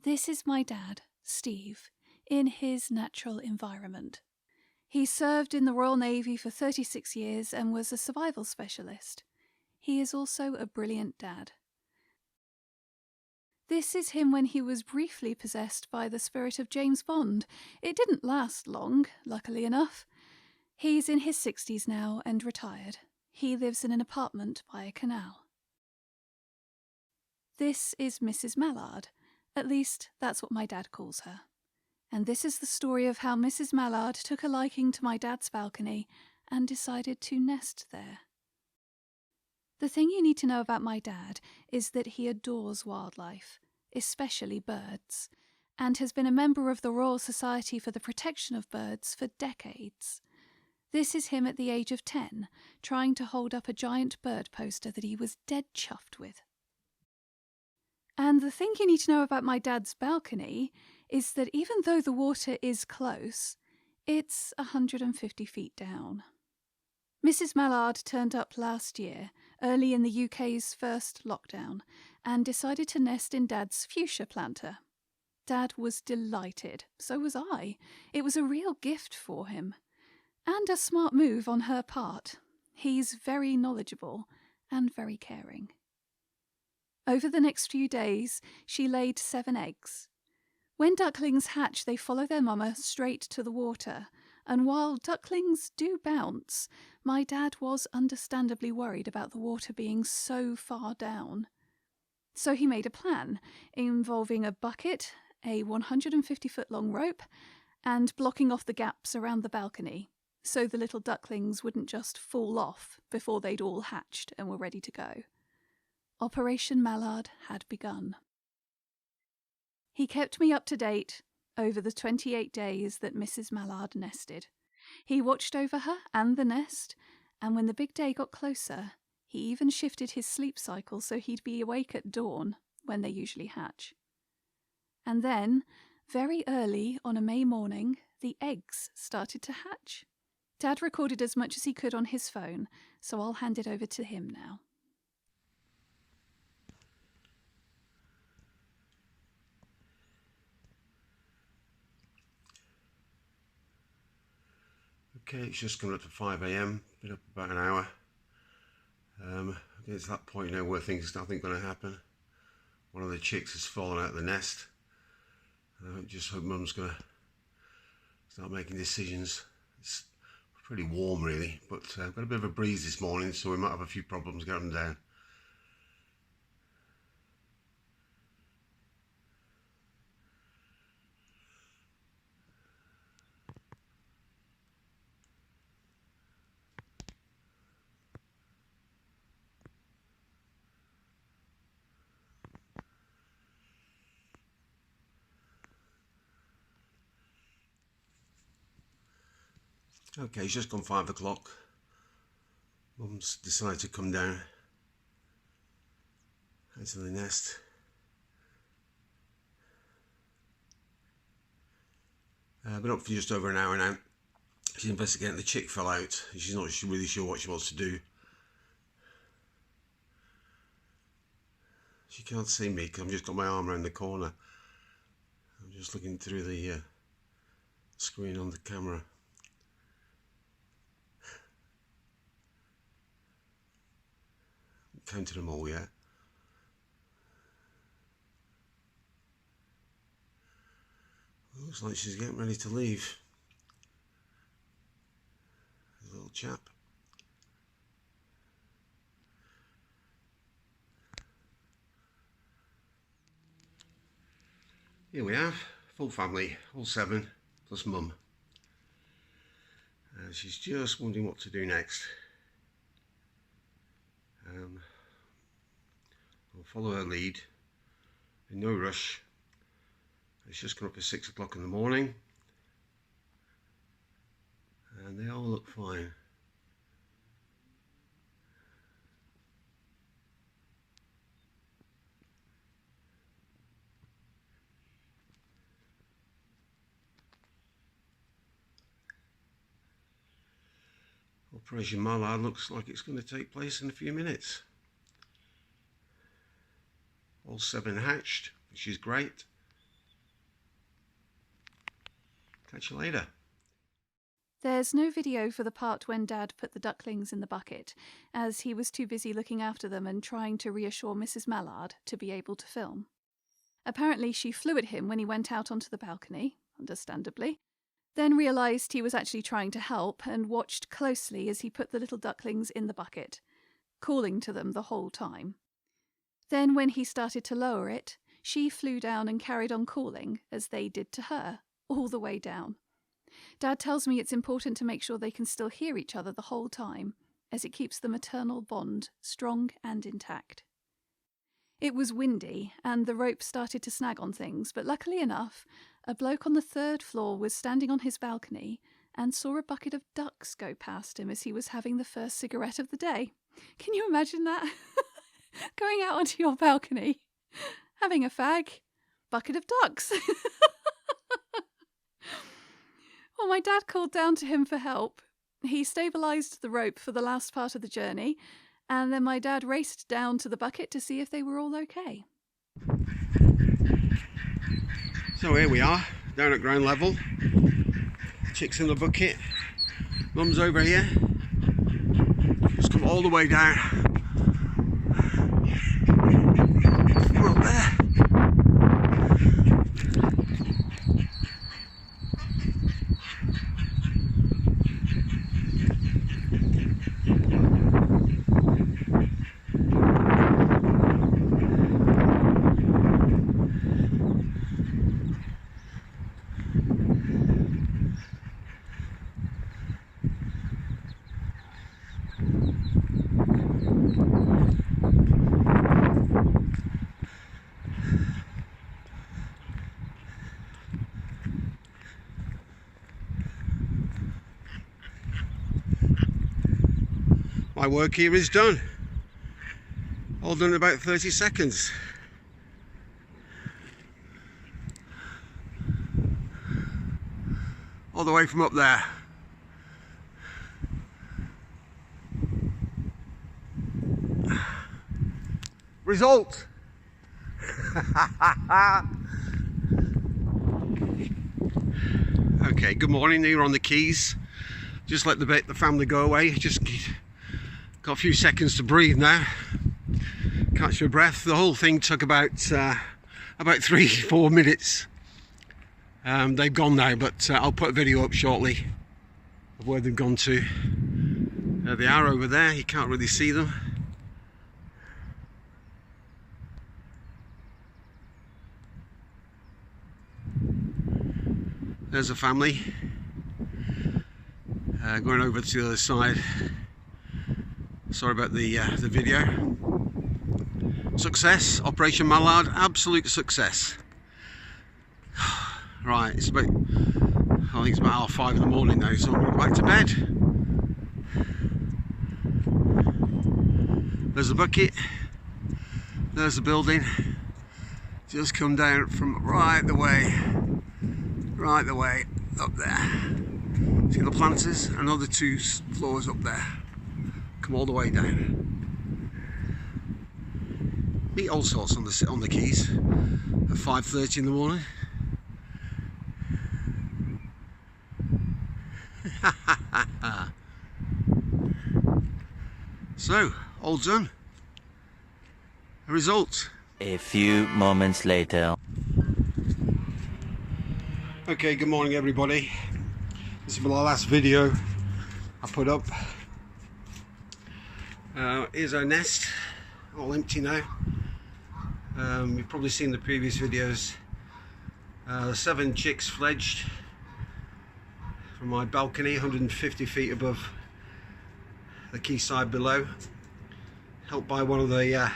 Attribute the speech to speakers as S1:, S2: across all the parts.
S1: This is my dad, Steve, in his natural environment. He served in the Royal Navy for 36 years and was a survival specialist. He is also a brilliant dad. This is him when he was briefly possessed by the spirit of James Bond. It didn't last long, luckily enough. He's in his 60s now and retired. He lives in an apartment by a canal. This is Mrs Mallard. At least, that's what my dad calls her. And this is the story of how Mrs Mallard took a liking to my dad's balcony and decided to nest there. The thing you need to know about my dad is that he adores wildlife, especially birds, and has been a member of the Royal Society for the Protection of Birds for decades. This is him at the age of 10, trying to hold up a giant bird poster that he was dead chuffed with. And the thing you need to know about my dad's balcony is that even though the water is close, it's 150 feet down. Mrs Mallard turned up last year, early in the UK's first lockdown, and decided to nest in Dad's fuchsia planter. Dad was delighted, so was I. It was a real gift for him. And a smart move on her part. He's very knowledgeable and very caring. Over the next few days, she laid 7 eggs. When ducklings hatch, they follow their mama straight to the water, and while ducklings do bounce, my dad was understandably worried about the water being so far down. So he made a plan, involving a bucket, a 150-foot-long rope, and blocking off the gaps around the balcony, so the little ducklings wouldn't just fall off before they'd all hatched and were ready to go. Operation Mallard had begun. He kept me up to date over the 28 days that Mrs Mallard nested. He watched over her and the nest, and when the big day got closer, he even shifted his sleep cycle so he'd be awake at dawn, when they usually hatch. And then, very early on a May morning, the eggs started to hatch. Dad recorded as much as he could on his phone, so I'll hand it over to him now.
S2: Okay, it's just coming up to 5 AM, been up about an hour. It's that point now where things are going to happen. One of the chicks has fallen out of the nest. I just hope Mum's going to start making decisions. It's pretty warm really, but I've got a bit of a breeze this morning, so we might have a few problems getting them down. Okay, it's just gone 5 o'clock. Mum's decided to come down into the nest. I've been up for just over an hour now. She's investigating. The chick fell out. She's not really sure what she wants to do. She can't see me because I've just got my arm around the corner. I'm just looking through the screen on the camera. Counted them all yet. Looks like she's getting ready to leave. The little chap. Here we have full family, all 7 plus Mum. She's just wondering what to do next. I'll follow her lead, in no rush. It's just gone up at 6 o'clock in the morning, and they all look fine. Operation Mallard looks like it's going to take place in a few minutes. All 7 hatched, which is great. Catch you later.
S1: There's no video for the part when Dad put the ducklings in the bucket, as he was too busy looking after them and trying to reassure Mrs Mallard to be able to film. Apparently she flew at him when he went out onto the balcony, understandably, then realised he was actually trying to help and watched closely as he put the little ducklings in the bucket, calling to them the whole time. Then when he started to lower it, she flew down and carried on calling, as they did to her, all the way down. Dad tells me it's important to make sure they can still hear each other the whole time, as it keeps the maternal bond strong and intact. It was windy, and the rope started to snag on things, but luckily enough, a bloke on the 3rd floor was standing on his balcony and saw a bucket of ducks go past him as he was having the first cigarette of the day. Can you imagine that? Going out onto your balcony, having a fag, bucket of ducks. Well, my dad called down to him for help. He stabilised the rope for the last part of the journey, and then my dad raced down to the bucket to see if they were all okay.
S2: So here we are, down at ground level. Chicks in the bucket. Mum's over here. Just come all the way down. We're up there. My work here is done. All done in about 30 seconds. All the way from up there. Result! Okay, good morning. Here on the Keys. Just let the family go away. Just got a few seconds to breathe now. Catch your breath. The whole thing took about 3-4 minutes. They've gone now, but I'll put a video up shortly of where they've gone to. They are over there. You can't really see them. There's a family going over to the other side. Sorry about the video. Success, Operation Mallard, absolute success. Right, it's about, I think it's about 5:30 in the morning now, so I'm going to go back to bed. There's the bucket, there's the building. Just come down from right the way up there. See the planters? Another 2 floors up there. Come all the way down. Meet all sorts on the Keys at 5:30 in the morning. So, all done. A result.
S3: A few moments later.
S2: Okay, good morning everybody. This is my last video I put up. Here's our nest, all empty now. You've probably seen the previous videos. 7 chicks fledged from my balcony, 150 feet above the quayside below. Helped by one of the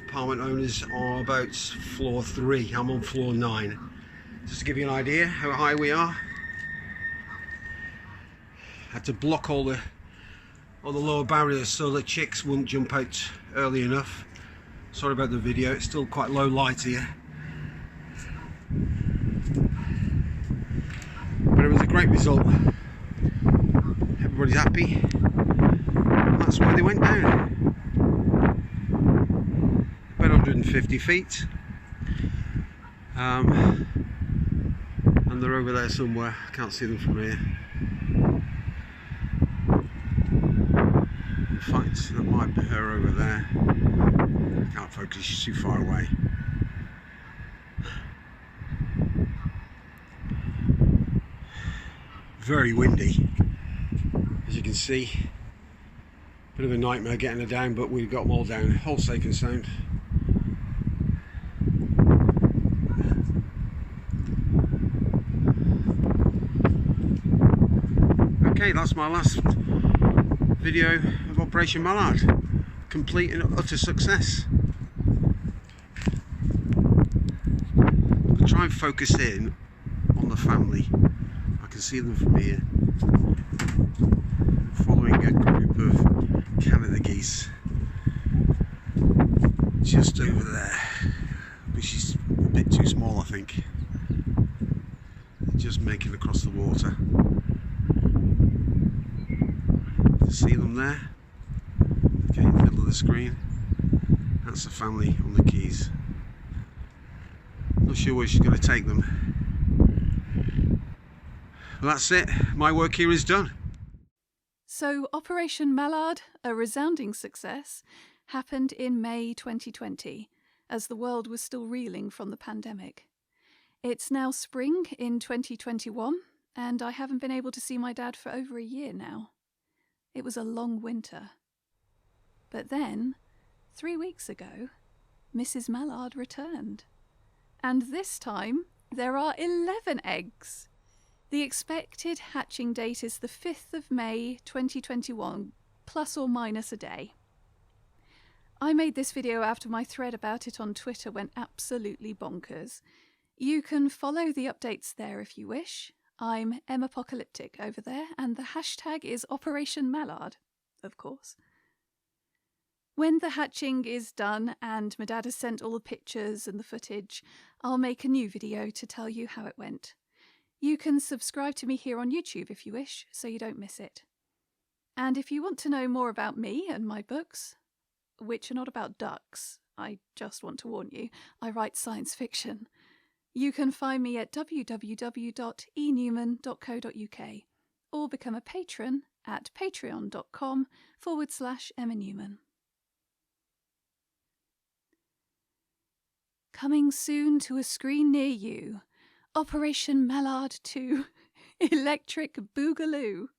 S2: apartment owners on about floor 3. I'm on floor 9. Just to give you an idea how high we are. Had to block all the lower barriers so the chicks wouldn't jump out early enough. Sorry about the video, it's still quite low light here. But it was a great result. Everybody's happy. That's where they went down. About 150 feet. And And they're over there somewhere. I can't see them from here. In fact, that might be her over there. I can't focus, she's too far away. Very windy, as you can see. Bit of a nightmare getting her down, but we've got them all down, all safe and sound. Okay, that's my last video of Operation Mallard. Complete and utter success. I'll try and focus in on the family. I can see them from here, following a group of Canada geese just over there, but she's a bit too small, I think. Just making across the water. See them there? Okay, in the middle of the screen. That's the family on the quays. Not sure where she's going to take them. Well, that's it. My work here is done.
S1: So Operation Mallard, a resounding success, happened in May 2020, as the world was still reeling from the pandemic. It's now spring in 2021, and I haven't been able to see my dad for over a year now. It was a long winter. But then, 3 weeks ago, Mrs Mallard returned. And this time, there are 11 eggs. The expected hatching date is the 5th of May 2021, plus or minus a day. I made this video after my thread about it on Twitter went absolutely bonkers. You can follow the updates there if you wish. I'm Apocalyptic over there, and the hashtag is Operation Mallard, of course. When the hatching is done and my dad has sent all the pictures and the footage, I'll make a new video to tell you how it went. You can subscribe to me here on YouTube if you wish, so you don't miss it. And if you want to know more about me and my books, which are not about ducks, I just want to warn you, I write science fiction, you can find me at www.enewman.co.uk or become a patron at patreon.com/Emma Newman. Coming soon to a screen near you, Operation Mallard 2 Electric Boogaloo.